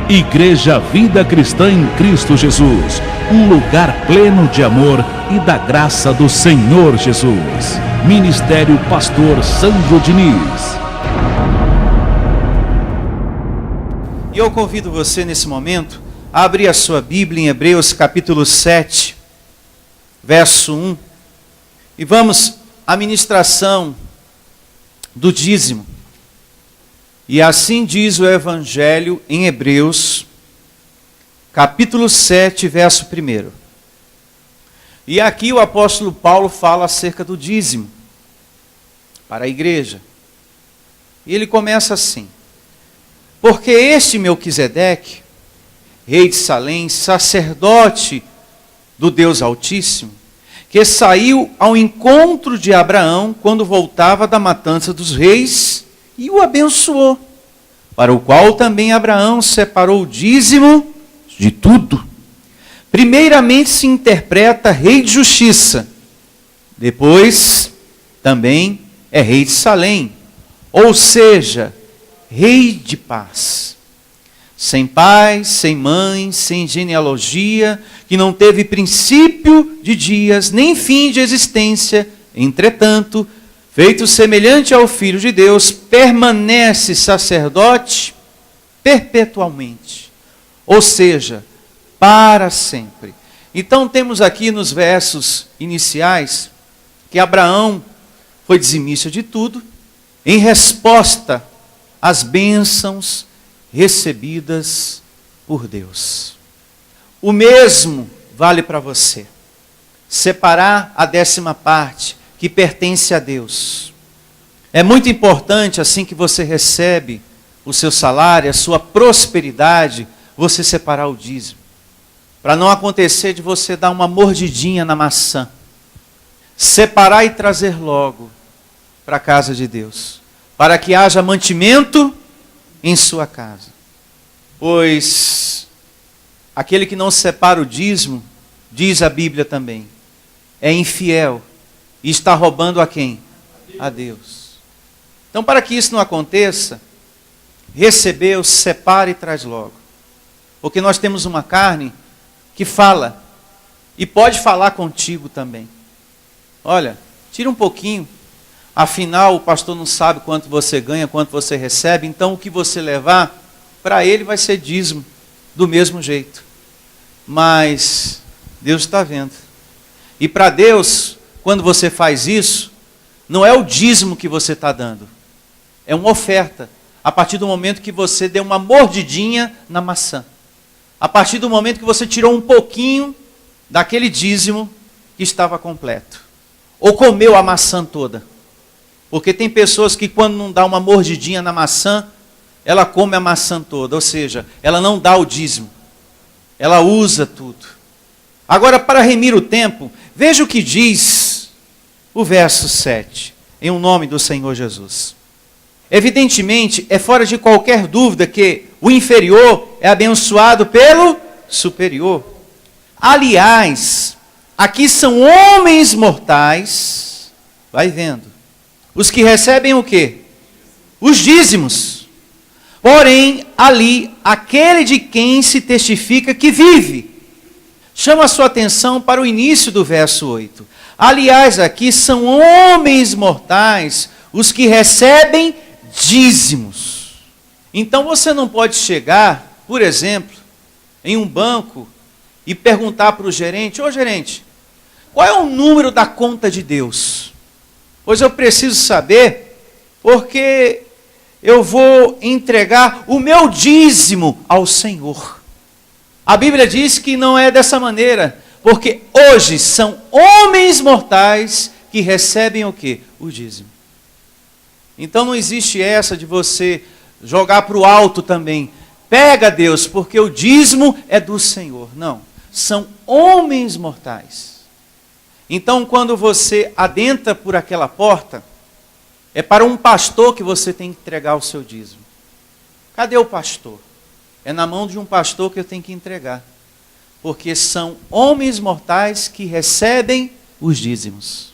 Igreja Vida Cristã em Cristo Jesus, um lugar pleno de amor e da graça do Senhor Jesus. Ministério Pastor Sandro Diniz. E eu convido você nesse momento a abrir a sua Bíblia em Hebreus capítulo 7, verso 1. E vamos à ministração do dízimo. E assim diz o Evangelho em Hebreus, capítulo 7, verso 1. E aqui o apóstolo Paulo fala acerca do dízimo para a igreja. E ele começa assim: porque este Melquisedeque, rei de Salém, sacerdote do Deus Altíssimo, que saiu ao encontro de Abraão quando voltava da matança dos reis, e o abençoou, para o qual também Abraão separou o dízimo de tudo. Primeiramente se interpreta rei de justiça, depois também é rei de Salém, ou seja, rei de paz. Sem pai, sem mãe, sem genealogia, que não teve princípio de dias, nem fim de existência, entretanto, feito semelhante ao Filho de Deus, permanece sacerdote perpetualmente, ou seja, para sempre. Então temos aqui nos versos iniciais que Abraão foi dizimista de tudo, em resposta às bênçãos recebidas por Deus. O mesmo vale para você. Separar a 10ª parte que pertence a Deus. É muito importante, assim que você recebe o seu salário, a sua prosperidade, você separar o dízimo. Para não acontecer de você dar uma mordidinha na maçã. Separar e trazer logo para a casa de Deus. Para que haja mantimento em sua casa. Pois aquele que não separa o dízimo, diz a Bíblia também, é infiel. E está roubando a quem? A Deus. Então, para que isso não aconteça, recebeu, separa e traz logo. Porque nós temos uma carne que fala, e pode falar contigo também. Olha, tira um pouquinho, afinal o pastor não sabe quanto você ganha, quanto você recebe, então o que você levar, para ele vai ser dízimo, do mesmo jeito. Mas Deus está vendo. E para Deus, quando você faz isso, não é o dízimo que você está dando. É uma oferta. A partir do momento que você deu uma mordidinha na maçã. A partir do momento que você tirou um pouquinho daquele dízimo que estava completo. Ou comeu a maçã toda. Porque tem pessoas que quando não dá uma mordidinha na maçã, ela come a maçã toda. Ou seja, ela não dá o dízimo. Ela usa tudo. Agora, para remir o tempo, veja o que diz o verso 7, em o nome do Senhor Jesus. Evidentemente, é fora de qualquer dúvida que o inferior é abençoado pelo superior. Aliás, aqui são homens mortais, vai vendo, os que recebem o quê? Os dízimos. Porém, ali, aquele de quem se testifica que vive. Chama a sua atenção para o início do verso 8. Aliás, aqui são homens mortais, os que recebem dízimos. Então você não pode chegar, por exemplo, em um banco e perguntar para o gerente: ô gerente, qual é o número da conta de Deus? Pois eu preciso saber, porque eu vou entregar o meu dízimo ao Senhor. A Bíblia diz que não é dessa maneira, porque hoje são homens mortais que recebem o quê? O dízimo. Então não existe essa de você jogar para o alto também. Pega Deus, porque o dízimo é do Senhor. Não, são homens mortais. Então quando você adentra por aquela porta, é para um pastor que você tem que entregar o seu dízimo. Cadê o pastor? É na mão de um pastor que eu tenho que entregar. Porque são homens mortais que recebem os dízimos.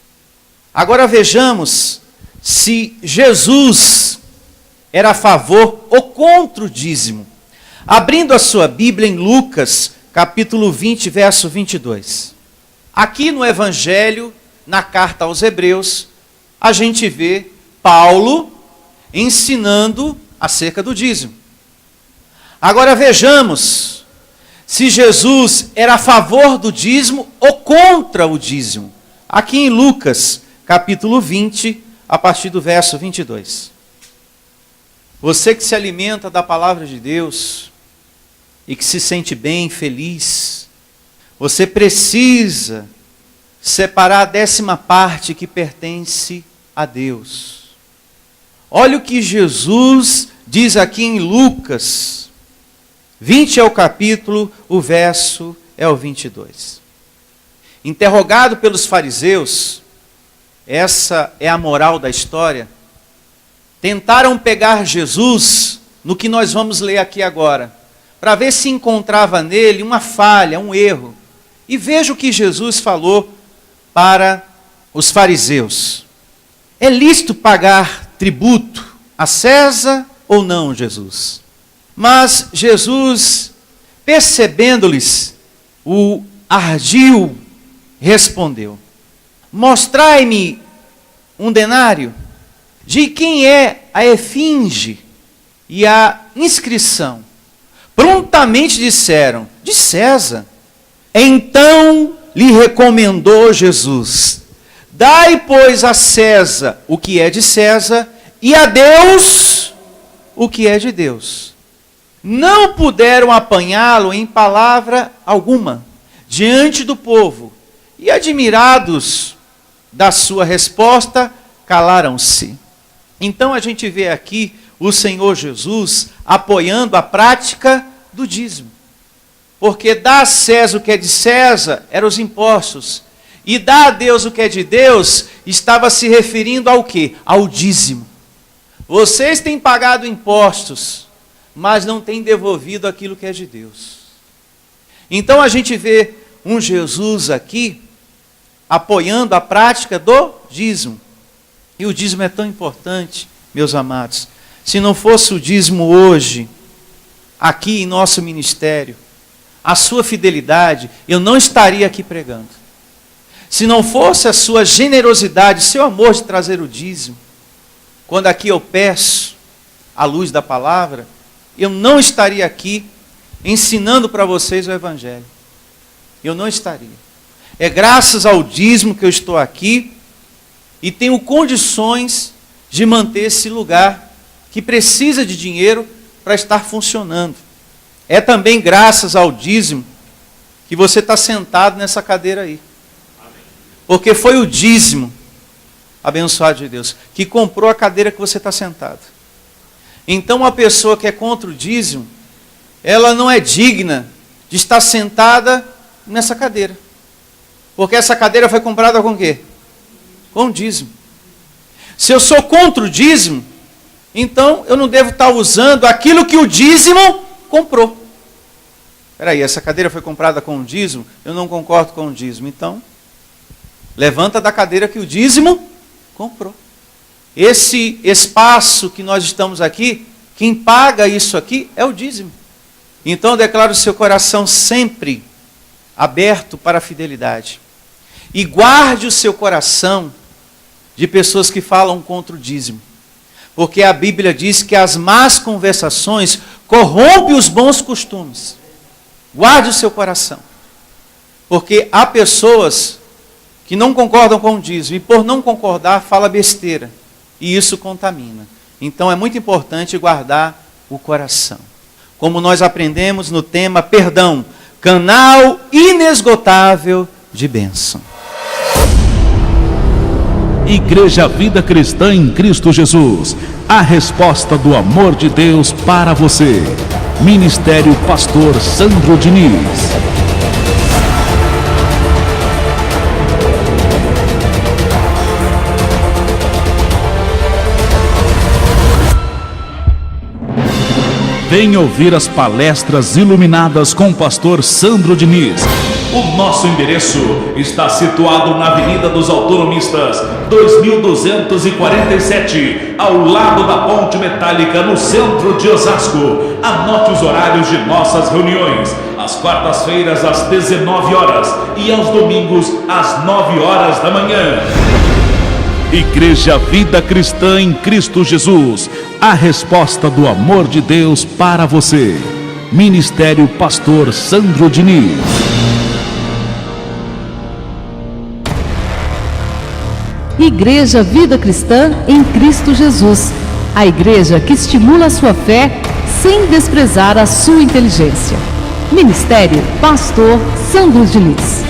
Agora vejamos se Jesus era a favor ou contra o dízimo. abrindo a sua Bíblia em Lucas, capítulo 20, verso 22. Aqui no Evangelho, na carta aos Hebreus, a gente vê Paulo ensinando acerca do dízimo. Agora vejamos se Jesus era a favor do dízimo ou contra o dízimo. Aqui em Lucas, capítulo 20, a partir do verso 22. Você que se alimenta da palavra de Deus e que se sente bem, feliz, você precisa separar a 10ª que pertence a Deus. Olha o que Jesus diz aqui em Lucas 20 é o capítulo, o verso é o 22. Interrogado pelos fariseus, essa é a moral da história, tentaram pegar Jesus no que nós vamos ler aqui agora, para ver se encontrava nele uma falha, um erro. E veja o que Jesus falou para os fariseus. É lícito pagar tributo a César ou não, Jesus? Mas Jesus, percebendo-lhes o ardil, respondeu: mostrai-me um denário. De quem é a esfinge e a inscrição? Prontamente disseram: de César. Então lhe recomendou Jesus: dai, pois, a César o que é de César, e a Deus o que é de Deus. Não puderam apanhá-lo em palavra alguma diante do povo, e admirados da sua resposta, calaram-se. Então a gente vê aqui o Senhor Jesus apoiando a prática do dízimo. Porque dar a César o que é de César eram os impostos, e dar a Deus o que é de Deus estava se referindo ao quê? Ao dízimo. Vocês têm pagado impostos, mas não têm devolvido aquilo que é de Deus. Então a gente vê um Jesus aqui apoiando a prática do dízimo. E o dízimo é tão importante, meus amados. Se não fosse o dízimo hoje, aqui em nosso ministério, a sua fidelidade, eu não estaria aqui pregando. Se não fosse a sua generosidade, seu amor de trazer o dízimo, quando aqui eu peço à luz da palavra, eu não estaria aqui ensinando para vocês o Evangelho. Eu não estaria. É graças ao dízimo que eu estou aqui e tenho condições de manter esse lugar que precisa de dinheiro para estar funcionando. É também graças ao dízimo que você está sentado nessa cadeira aí. Porque foi o dízimo, abençoado de Deus, que comprou a cadeira que você está sentado. Então uma pessoa que é contra o dízimo, ela não é digna de estar sentada nessa cadeira. Porque essa cadeira foi comprada com o quê? Com o dízimo. Se eu sou contra o dízimo, então eu não devo estar usando aquilo que o dízimo comprou. Espera aí, essa cadeira foi comprada com o dízimo? Eu não concordo com o dízimo. Então, levanta da cadeira que o dízimo comprou. Esse espaço que nós estamos aqui, quem paga isso aqui é o dízimo. Então, declaro o seu coração sempre aberto para a fidelidade. E guarde o seu coração de pessoas que falam contra o dízimo. Porque a Bíblia diz que as más conversações corrompem os bons costumes. Guarde o seu coração. Porque há pessoas que não concordam com o dízimo e por não concordar fala besteira. E isso contamina. Então é muito importante guardar o coração. Como nós aprendemos no tema perdão, canal inesgotável de bênção. Igreja Vida Cristã em Cristo Jesus, a resposta do amor de Deus para você. Ministério Pastor Sandro Diniz. Venha ouvir as palestras iluminadas com o pastor Sandro Diniz. O nosso endereço está situado na Avenida dos Autonomistas, 2247, ao lado da Ponte Metálica, no centro de Osasco. Anote os horários de nossas reuniões: às quartas-feiras às 19 horas e aos domingos às 9 horas da manhã. Igreja Vida Cristã em Cristo Jesus, a resposta do amor de Deus para você. Ministério Pastor Sandro Diniz. Igreja Vida Cristã em Cristo Jesus, a igreja que estimula a sua fé sem desprezar a sua inteligência. Ministério Pastor Sandro Diniz.